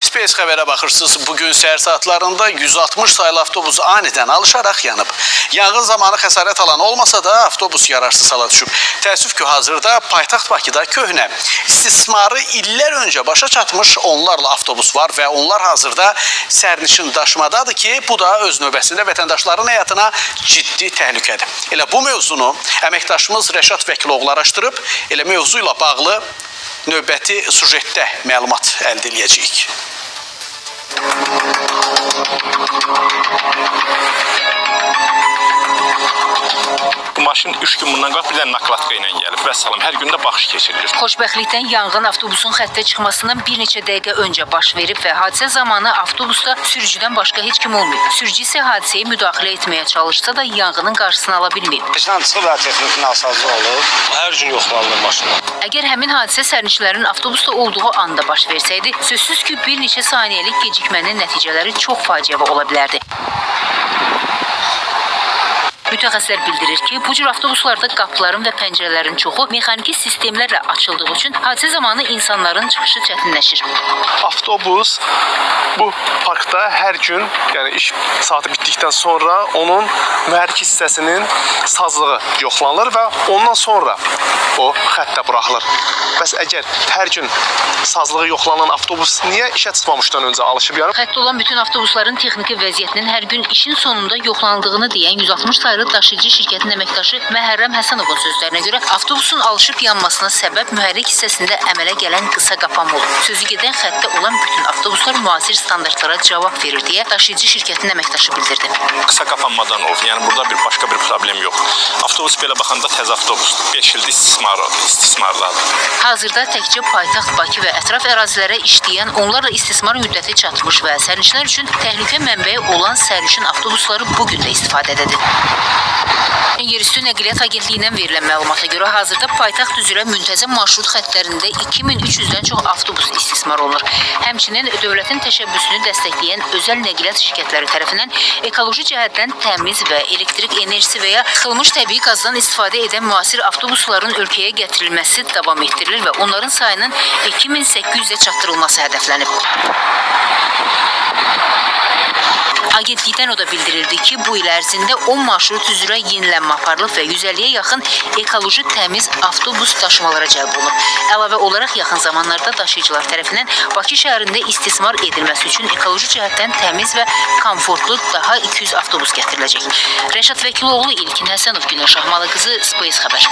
Space xəbərə baxırsınız. Bugün səhər saatlarında 160 saylı avtobus anidən alışaraq yanıb. Yanğın zamanı xəsarət alan olmasa da avtobus yararsız hala düşüb. Təəssüf ki, hazırda paytaxt Bakıda köhnə, istismarı illər öncə başa çatmış onlarla avtobus var və onlar hazırda sərnişin daşımadadır ki, bu da öz növbəsində vətəndaşların həyatına ciddi təhlükədir. Elə bu mövzunu əməkdaşımız Rəşad Vəkiloğlu araşdırıb, elə mövzu ilə bağlı növbəti sujetdə məlumat əldə edəcəyik. Bu maşın 3 gün bundan qabaq bir dənə naklatka ilə gəlib. Vəssalam, hər gün də baxış keçirilir. Xoşbəxtlikdən yanğın avtobusun xəttə çıxmasından bir neçə dəqiqə öncə baş verib və hadisə zamanı avtobusda sürücüdən başqa heç kim olmayıb. Sürücü isə hadisəyə müdaxilə etməyə çalışsa da yanğının qarşısını ala bilməyib. İşdən çıxıb və texniki nasazlıq olub. Hər gün yoxlanılır maşınlar. Əgər həmin hadisə sərnişinlərin avtobusda olduğu anda baş versəydi, sözsüz ki, bir neçə saniyəlik gecikmənin nəticələri çox faciəvi ola bilərdi. Mütəxəssislər bildirir ki, bu cür avtobuslarda qapıların və pəncərələrin çoxu mexaniki sistemlərlə açıldığı üçün hadisə zamanı insanların çıxışı çətinləşir. Avtobus bu parkda hər gün, yəni iş saatı bitdikdən sonra onun mühərrik hissəsinin sazlığı yoxlanılır və ondan sonra o xəttə buraxılır. Bəs əgər hər gün sazlığı yoxlanan avtobus niyə işə çıxmamışdan öncə alışıb yanıb? Xəttə olan bütün avtobusların texniki vəziyyətinin hər gün işin sonunda yoxlanıldığını deyən 160 saylı daşıyıcı şirkətin əməkdaşı Məhərrəm Həsənovun sözlərinə görə avtobusun alışıb yanmasına səbəb mühərrik hissəsində əmələ gələn qısa qapanma olub. Sözü gedən xəttə olan bütün avtobuslar müasir standartlara cavab verir deyə daşıyıcı şirkətin əməkdaşı bildirdi. Qısa qapanmadan olub. Yəni burada başqa bir problem yoxdur. Avtobus belə baxanda təzə avtobusdur. 5 ildir istismardadır. Hazırda təkcə paytaxt Bakı və ətraf ərazilərə işləyən, onlarla istismar müddəti çatmış və sərnişinlər üçün təhlükə mənbəyi olan sərnişin avtobusları bugün də istifadədədir. Yerüstü Nəqliyyat Agentliyindən verilən məlumata görə hazırda paytaxt üzrə müntəzəm marşrut xəttlərində 2300-dən çox avtobus istismar olunur. Həmçinin dövlətin təşəbbüsünü dəstəkləyən özəl nəqliyyat şirkətləri tərəfindən ekoloji cəhətdən təmiz və elektrik enerjisi və ya sıxılmış təbii qazdan istifadə edən müasir avtobusların ölkəyə gətirilməsi davam etdirilir və onların sayının 2800-ə çatdırılması hədəflənib. Agentlikdən o da bildirildi ki, bu il ərzində 10 marşrut üzrə yenilənmə aparılıb və 150-yə yaxın ekoloji təmiz avtobus daşımalara cəlb olunub. Əlavə olaraq yaxın zamanlarda daşıyıcılar tərəfindən Bakı şəhərində istismar edilməsi üçün ekoloji cəhətdən təmiz və komfortlu daha 200 avtobus gətiriləcək. Rəşad Vəkiloğlu, İlkin Həsənov, Günəş Ahmalı qızı, Space xəbər.